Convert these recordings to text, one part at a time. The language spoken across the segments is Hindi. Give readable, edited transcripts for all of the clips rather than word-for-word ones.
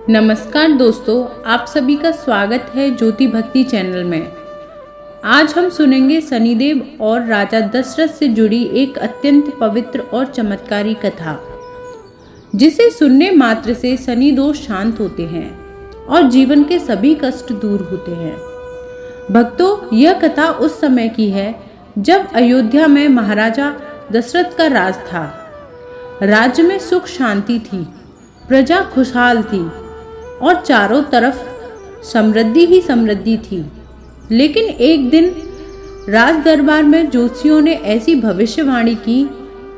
नमस्कार दोस्तों, आप सभी का स्वागत है ज्योति भक्ति चैनल में। आज हम सुनेंगे शनिदेव और राजा दशरथ से जुड़ी एक अत्यंत पवित्र और चमत्कारी कथा, जिसे सुनने मात्र से शनि दोष शांत होते हैं और जीवन के सभी कष्ट दूर होते हैं। भक्तों, यह कथा उस समय की है जब अयोध्या में महाराजा दशरथ का राज था। राज्य में सुख शांति थी, प्रजा खुशहाल थी और चारों तरफ समृद्धि ही समृद्धि थी। लेकिन एक दिन राज दरबार में ज्योतिषियों ने ऐसी भविष्यवाणी की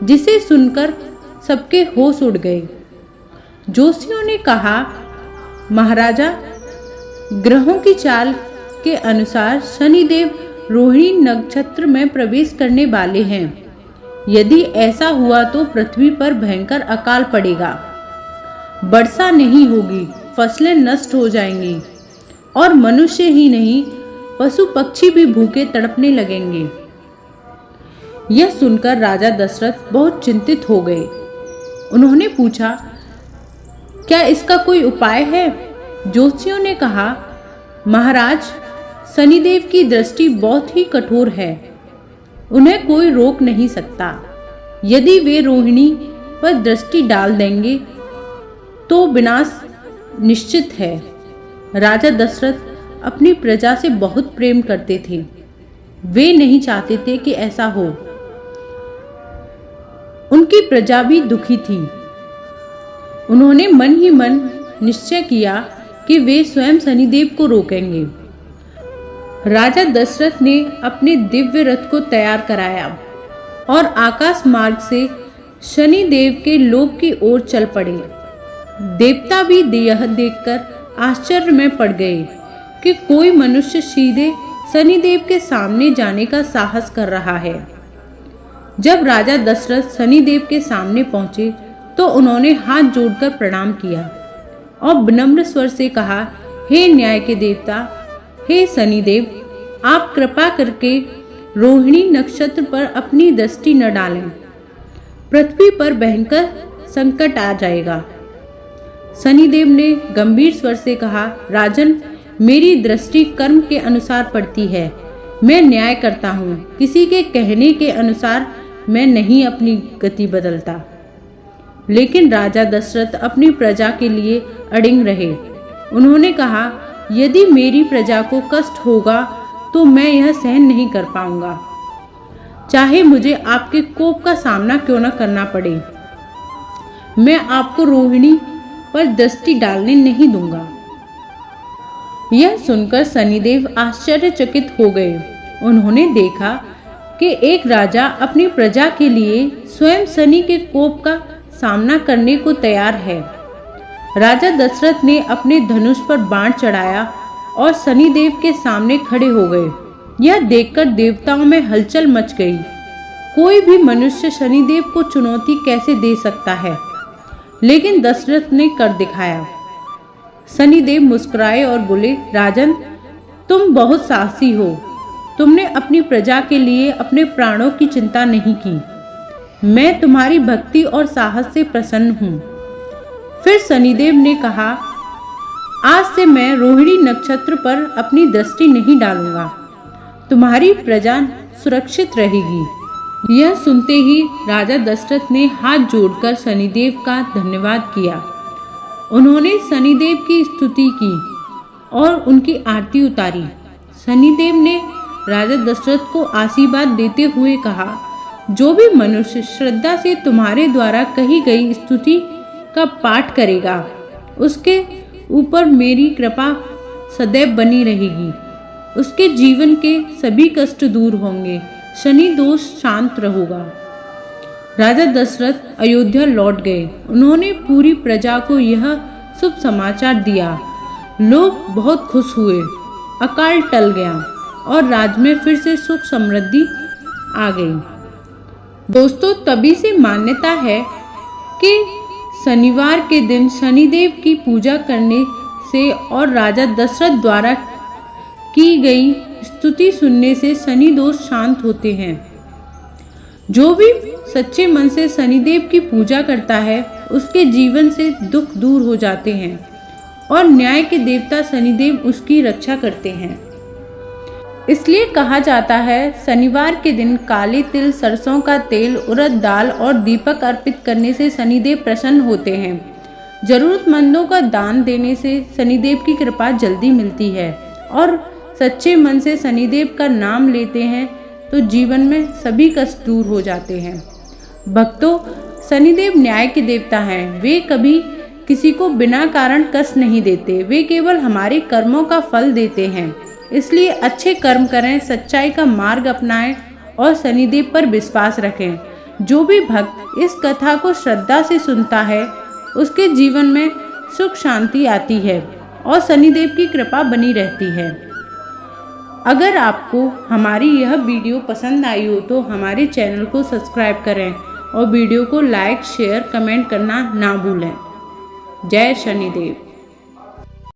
जिसे सुनकर सबके होश उड़ गए। ज्योतिषियों ने कहा, महाराजा, ग्रहों की चाल के अनुसार शनिदेव रोहिणी नक्षत्र में प्रवेश करने वाले हैं। यदि ऐसा हुआ तो पृथ्वी पर भयंकर अकाल पड़ेगा, वर्षा नहीं होगी, फसलें नष्ट हो जाएंगी और मनुष्य ही नहीं पशु पक्षी भी भूखे तड़पने लगेंगे। यह सुनकर राजा दशरथ बहुत चिंतित हो गए। उन्होंने पूछा, क्या इसका कोई उपाय है? ज्योतिषियों ने कहा, महाराज, शनिदेव की दृष्टि बहुत ही कठोर है, उन्हें कोई रोक नहीं सकता। यदि वे रोहिणी पर दृष्टि डाल देंगे तो विनाश निश्चित है। राजा दशरथ अपनी प्रजा से बहुत प्रेम करते थे। वे नहीं चाहते थे कि ऐसा हो। उनकी प्रजा भी दुखी थी। उन्होंने मन ही मन निश्चय किया कि वे स्वयं शनिदेव को रोकेंगे। राजा दशरथ ने अपने दिव्य रथ को तैयार कराया और आकाश मार्ग से शनिदेव के लोक की ओर चल पड़े। देवता भी यह देखकर आश्चर्य में पड़ गए कि कोई मनुष्य सीधे शनिदेव के सामने जाने का साहस कर रहा है। जब राजा दशरथ शनिदेव के सामने पहुंचे तो उन्होंने हाथ जोड़कर प्रणाम किया और विनम्र स्वर से कहा, हे न्याय के देवता, हे शनिदेव, आप कृपा करके रोहिणी नक्षत्र पर अपनी दृष्टि न डालें। पृथ्वी पर भयंकर संकट आ जाएगा। शनिदेव ने गंभीर स्वर से कहा, राजन, मेरी दृष्टि कर्म के अनुसार पड़ती है। मैं न्याय करता हूँ, किसी के कहने के अनुसार मैं नहीं अपनी गति बदलता। लेकिन राजा दशरथ अपनी प्रजा के लिए अड़िग रहे। उन्होंने कहा, यदि मेरी प्रजा को कष्ट होगा तो मैं यह सहन नहीं कर पाऊंगा, चाहे मुझे आपके कोप का सामना क्यों न करना पड़े। मैं आपको रोहिणी पर दृष्टि डालने नहीं दूंगा। यह सुनकर शनिदेव आश्चर्यचकित हो गए। उन्होंने देखा कि एक राजा अपनी प्रजा के लिए स्वयं शनि के कोप का सामना करने को तैयार है। राजा दशरथ ने अपने धनुष पर बाण चढ़ाया और शनिदेव के सामने खड़े हो गए। यह देखकर देवताओं में हलचल मच गई। कोई भी मनुष्य शनिदेव को चुनौती कैसे दे सकता है, लेकिन दशरथ ने कर दिखाया। शनिदेव मुस्कुराए और बोले, राजन, तुम बहुत साहसी हो। तुमने अपनी प्रजा के लिए अपने प्राणों की चिंता नहीं की। मैं तुम्हारी भक्ति और साहस से प्रसन्न हूँ। फिर शनिदेव ने कहा, आज से मैं रोहिणी नक्षत्र पर अपनी दृष्टि नहीं डालूंगा। तुम्हारी प्रजा सुरक्षित रहेगी। यह सुनते ही राजा दशरथ ने हाथ जोड़कर शनिदेव का धन्यवाद किया। उन्होंने शनिदेव की स्तुति की और उनकी आरती उतारी। शनिदेव ने राजा दशरथ को आशीर्वाद देते हुए कहा, जो भी मनुष्य श्रद्धा से तुम्हारे द्वारा कही गई स्तुति का पाठ करेगा, उसके ऊपर मेरी कृपा सदैव बनी रहेगी। उसके जीवन के सभी कष्ट दूर होंगे, शनि दोष शांत रहेगा। राजा दशरथ अयोध्या लौट गए। उन्होंने पूरी प्रजा को यह शुभ समाचार दिया। लोग बहुत खुश हुए। अकाल टल गया और राज्य में फिर से सुख समृद्धि आ गई। दोस्तों, तभी से मान्यता है कि शनिवार के दिन शनिदेव की पूजा करने से और राजा दशरथ द्वारा की गई स्तुति सुनने से शनि दोष शांत होते हैं। जो भी सच्चे मन से शनिदेव की पूजा करता है, उसके जीवन से दुख दूर हो जाते हैं और न्याय के देवता शनिदेव उसकी रक्षा करते हैं। इसलिए कहा जाता है शनिवार के दिन काले तिल, सरसों का तेल, उड़द दाल और दीपक अर्पित करने से शनिदेव प्रसन्न होते हैं। जरूरतमंदों का दान देने से शनिदेव की कृपा जल्दी मिलती है और सच्चे मन से शनिदेव का नाम लेते हैं तो जीवन में सभी कष्ट दूर हो जाते हैं। भक्तों, शनिदेव न्याय के देवता हैं। वे कभी किसी को बिना कारण कष्ट नहीं देते। वे केवल हमारे कर्मों का फल देते हैं। इसलिए अच्छे कर्म करें, सच्चाई का मार्ग अपनाएं और शनिदेव पर विश्वास रखें। जो भी भक्त इस कथा को श्रद्धा से सुनता है उसके जीवन में सुख शांति आती है और शनिदेव की कृपा बनी रहती है। अगर आपको हमारी यह वीडियो पसंद आई हो तो हमारे चैनल को सब्सक्राइब करें और वीडियो को लाइक, शेयर, कमेंट करना ना भूलें। जय शनिदेव।